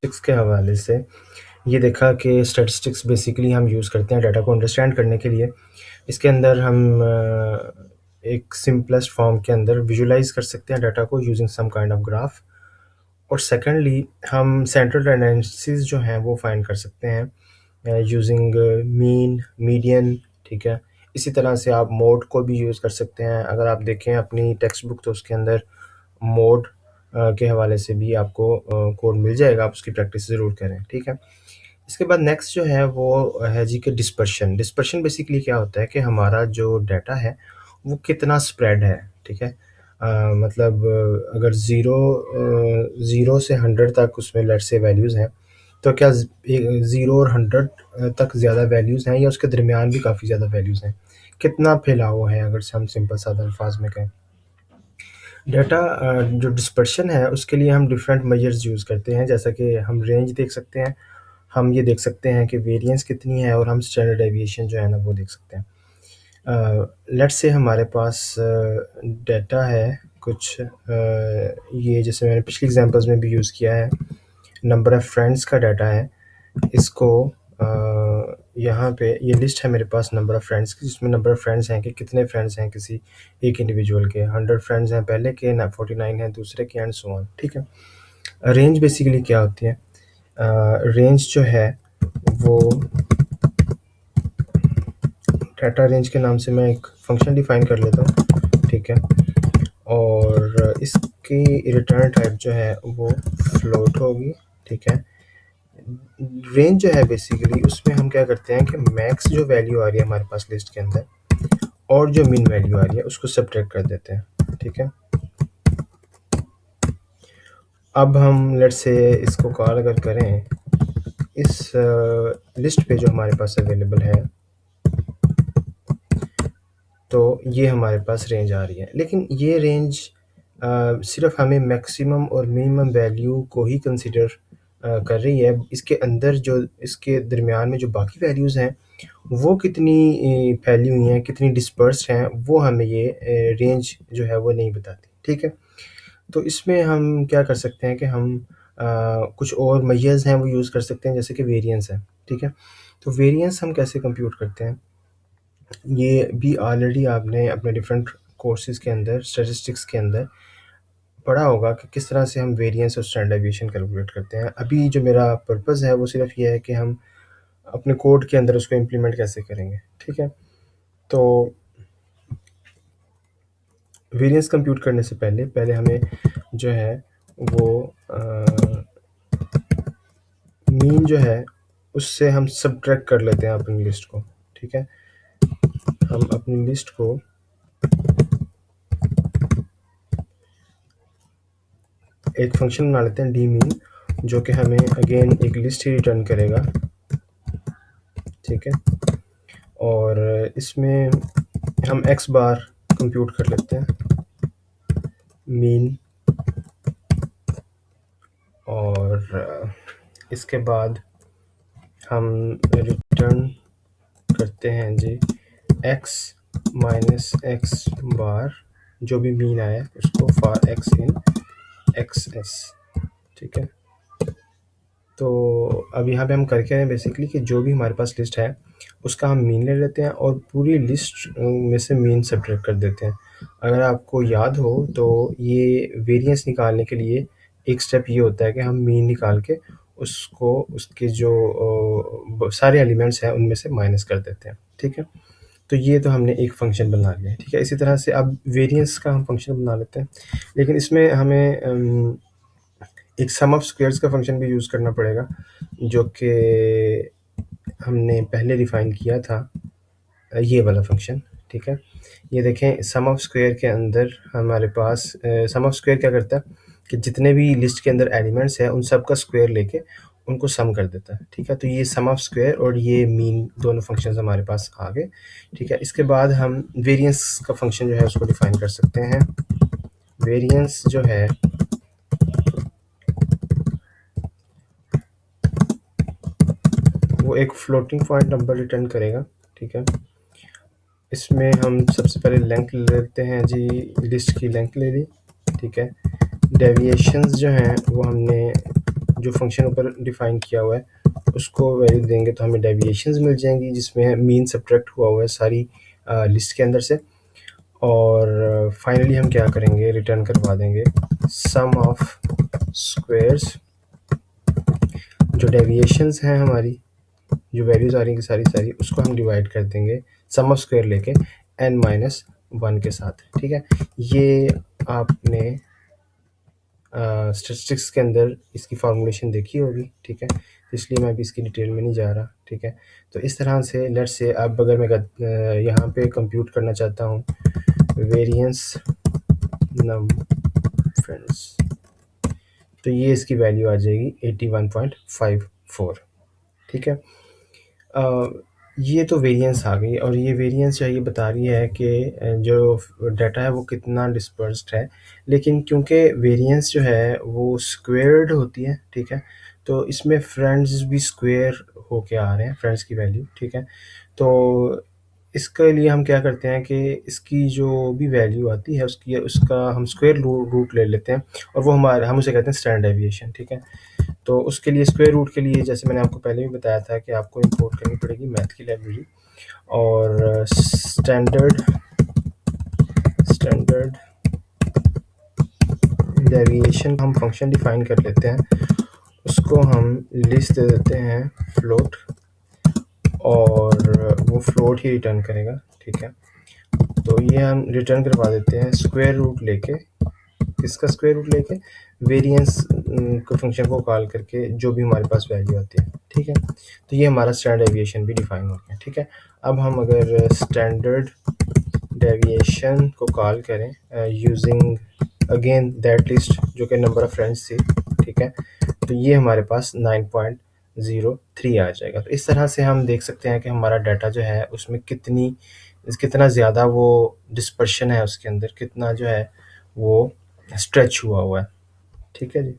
Statistics के हवाले से ये देखा कि स्टैटिस्टिक्स बेसिकली हम यूज़ करते हैं डाटा को अंडरस्टैंड करने के लिए। इसके अंदर हम एक सिंपलेस्ट फॉर्म के अंदर विजुलाइज़ कर सकते हैं डाटा को using some kind of graph. और सेकेंडली हम सेंट्रल टेंडेंसीज़ जो हैं वो फाइंड कर सकते हैं यूजिंग मीन, मीडियन, ठीक है। इसी तरह से आप मोड को भी यूज़ कर सकते हैं। अगर आप देखें अपनी टेक्स्ट बुक तो उसके अंदर मोड के हवाले से भी आपको कोड मिल जाएगा, आप उसकी प्रैक्टिस ज़रूर करें, ठीक है। इसके बाद नेक्स्ट जो है वो है जी कि डिस्पर्शन। डिस्पर्शन बेसिकली क्या होता है कि हमारा जो डाटा है वो कितना स्प्रेड है, ठीक है। मतलब अगर ज़ीरो से 100 तक उसमें लेट्स से वैल्यूज़ हैं, तो क्या 0 और 100 तक ज़्यादा वैल्यूज़ हैं या उसके दरमियान भी काफ़ी ज़्यादा वैल्यूज़ हैं? कितना फैलाव है, अगर से हम सिंपल सादा अल्फाज में कहें। डाटा जो डिस्पर्शन है उसके लिए हम डिफरेंट मेजर्स यूज़ करते हैं, जैसा कि हम रेंज देख सकते हैं, हम ये देख सकते हैं कि वेरिएंस कितनी है और हम स्टैंडर्ड डेविएशन जो है ना वो देख सकते हैं। लेट्स से हमारे पास डाटा है कुछ ये जैसे मैंने पिछली एग्जांपल्स में भी यूज़ किया है, नंबर ऑफ़ फ्रेंड्स का डाटा है। इसको यहाँ पे ये लिस्ट है मेरे पास नंबर ऑफ़ फ्रेंड्स की, जिसमें नंबर ऑफ़ फ्रेंड्स हैं कि कितने फ्रेंड्स हैं किसी एक इंडिविजुअल के। 100 फ्रेंड्स हैं पहले के, 49 हैं दूसरे के, एंड सो ऑन, ठीक है। रेंज बेसिकली क्या होती है? रेंज जो है वो डाटा रेंज के नाम से मैं एक फंक्शन डिफाइन कर लेता हूँ, ठीक है। और इसकी रिटर्न टाइप जो है वो फ्लोट होगी, ठीक है। रेंज जो है बेसिकली उसमें हम क्या करते हैं कि मैक्स जो वैल्यू आ रही है हमारे पास लिस्ट के अंदर और जो मिन वैल्यू आ रही है उसको सब्ट्रैक्ट कर देते हैं, ठीक है। अब हम लेट्स से इसको कॉल अगर करें इस लिस्ट पे जो हमारे पास अवेलेबल है, तो ये हमारे पास रेंज आ रही है। लेकिन ये रेंज सिर्फ हमें मैक्सिमम और मिनिमम वैल्यू को ही कंसिडर कर रही है। इसके अंदर जो इसके दरमियान में जो बाकी वैल्यूज़ हैं वो कितनी फैली हुई हैं, कितनी डिस्पर्स्ड हैं, वो हमें ये रेंज जो है वो नहीं बताती, ठीक है। तो इसमें हम क्या कर सकते हैं कि हम कुछ और मेजर्स हैं वो यूज़ कर सकते हैं, जैसे कि वेरिएंस है, ठीक है। तो वेरिएंस हम कैसे कंप्यूट करते हैं, ये भी ऑलरेडी आपने अपने डिफरेंट कोर्सेज़ के अंदर स्टैटिस्टिक्स के अंदर पढ़ा होगा कि किस तरह से हम वेरिएंस और स्टैंडर्ड डेविएशन कैलकुलेट करते हैं। अभी जो मेरा पर्पज़ है वो सिर्फ ये है कि हम अपने कोड के अंदर उसको इम्प्लीमेंट कैसे करेंगे, ठीक है। तो वेरिएंस कंप्यूट करने से पहले हमें जो है वो मीन जो है उससे हम सब्ट्रैक्ट कर लेते हैं अपनी लिस्ट को, ठीक है। हम अपनी लिस्ट को एक फंक्शन बना लेते हैं डी मीन, जो कि हमें अगेन एक लिस्ट ही रिटर्न करेगा, ठीक है। और इसमें हम एक्स बार कंप्यूट कर लेते हैं मीन, और इसके बाद हम रिटर्न करते हैं जी एक्स माइनस एक्स बार, जो भी मीन आया उसको for x in x S, ठीक है। तो अब यहाँ पे हम कर क्या रहे हैं बेसिकली कि जो भी हमारे पास लिस्ट है उसका हम मीन ले लेते हैं और पूरी लिस्ट में से मीन सब्ट्रैक्ट कर देते हैं। अगर आपको याद हो तो ये वेरिएंस निकालने के लिए एक स्टेप ये होता है कि हम मीन निकाल के उसको उसके जो सारे एलिमेंट्स हैं उनमें से माइनस कर देते हैं, ठीक है। तो ये तो हमने एक फंक्शन बना लिया, ठीक है। इसी तरह से अब वेरिएंस का हम फंक्शन बना लेते हैं, लेकिन इसमें हमें एक सम ऑफ स्क्वायर्स का फंक्शन भी यूज़ करना पड़ेगा, जो कि हमने पहले डिफ़ाइन किया था, ये वाला फंक्शन, ठीक है। ये देखें सम ऑफ स्क्वायर के अंदर हमारे पास सम ऑफ स्क्वायर क्या करता है कि जितने भी लिस्ट के अंदर एलिमेंट्स हैं उन सब का स्क्वायर लेके उनको सम कर देता है, ठीक है। तो ये सम ऑफ स्क्वायर और ये मीन दोनों फंक्शंस हमारे पास आ गए, ठीक है। इसके बाद हम वेरिएंस का फंक्शन जो है उसको डिफ़ाइन कर सकते हैं। वेरिएंस जो है वो एक फ्लोटिंग पॉइंट नंबर रिटर्न करेगा, ठीक है। इसमें हम सबसे पहले लेंथ ले लेते हैं जी, लिस्ट की लेंथ ले ली, ठीक है। डेविएशंस जो हैं वो हमने जो फ़ंक्शन ऊपर डिफ़ाइन किया हुआ है उसको वैल्यू देंगे तो हमें डेविएशंस मिल जाएँगी, जिसमें मीन सब्ट्रैक्ट हुआ हुआ है सारी लिस्ट के अंदर से। और फाइनली हम क्या करेंगे, रिटर्न करवा देंगे सम ऑफ स्क्वायर्स, जो डेविएशंस हैं हमारी, जो वैल्यूज़ आ रही हैं सारी सारी, उसको हम डिवाइड कर देंगे सम ऑफ स्क्वायर लेके n-1 के साथ। ठीक है, ये आपने स्टैटिस्टिक्स के अंदर इसकी फार्मूलेशन देखी होगी। ठीक है, तो इसलिए मैं अभी इसकी डिटेल में नहीं जा रहा। ठीक है, तो इस तरह से लेट्स से अब अगर मैं यहाँ पे कंप्यूट करना चाहता हूँ वेरिएंस नम फ्रेंड्स, तो ये इसकी वैल्यू आ जाएगी 81.54। ठीक है, ये तो वेरिएंस आ गई, और ये वेरिएंस जो है ये बता रही है कि जो डाटा है वो कितना डिस्पर्स्ड है। लेकिन क्योंकि वेरिएंस जो है वो स्क्वेयर्ड होती है, ठीक है, तो इसमें फ्रेंड्स भी स्क्वेयर होके आ रहे हैं, फ्रेंड्स की वैल्यू। ठीक है, तो इसके लिए हम क्या करते हैं कि इसकी जो भी वैल्यू आती है उसका हम स्क्वेयर रूट ले लेते हैं, और वो हम उसे कहते हैं स्टैंडर्ड डेविएशन। ठीक है, तो उसके लिए स्क्वायर रूट के लिए जैसे मैंने आपको पहले भी बताया था कि आपको इंपोर्ट करनी पड़ेगी मैथ की लाइब्रेरी, और स्टैंडर्ड डेविएशन हम फंक्शन डिफाइन कर लेते हैं, उसको हम लिस्ट दे देते हैं फ्लोट, और वो फ्लोट ही रिटर्न करेगा। ठीक है, तो ये हम रिटर्न करवा देते हैं स्क्वायर रूट लेके, किसका स्क्वायर रूट लेके, वेरिएंस को फंक्शन को कॉल करके जो भी हमारे पास वैल्यू आती है। ठीक है, तो ये हमारा स्टैंडर्ड डेविएशन भी डिफाइन हो गया। ठीक है, अब हम अगर स्टैंडर्ड डेविएशन को कॉल करें यूजिंग अगेन दैट लिस्ट जो कि नंबर ऑफ फ्रेंड्स थी। ठीक है, तो ये हमारे पास 9.03 आ जाएगा। तो इस तरह से हम देख सकते हैं कि हमारा डाटा जो है उसमें कितना ज़्यादा वो डिस्पर्शन है, उसके अंदर कितना जो है वो स्ट्रेच हुआ है। ठीक है जी।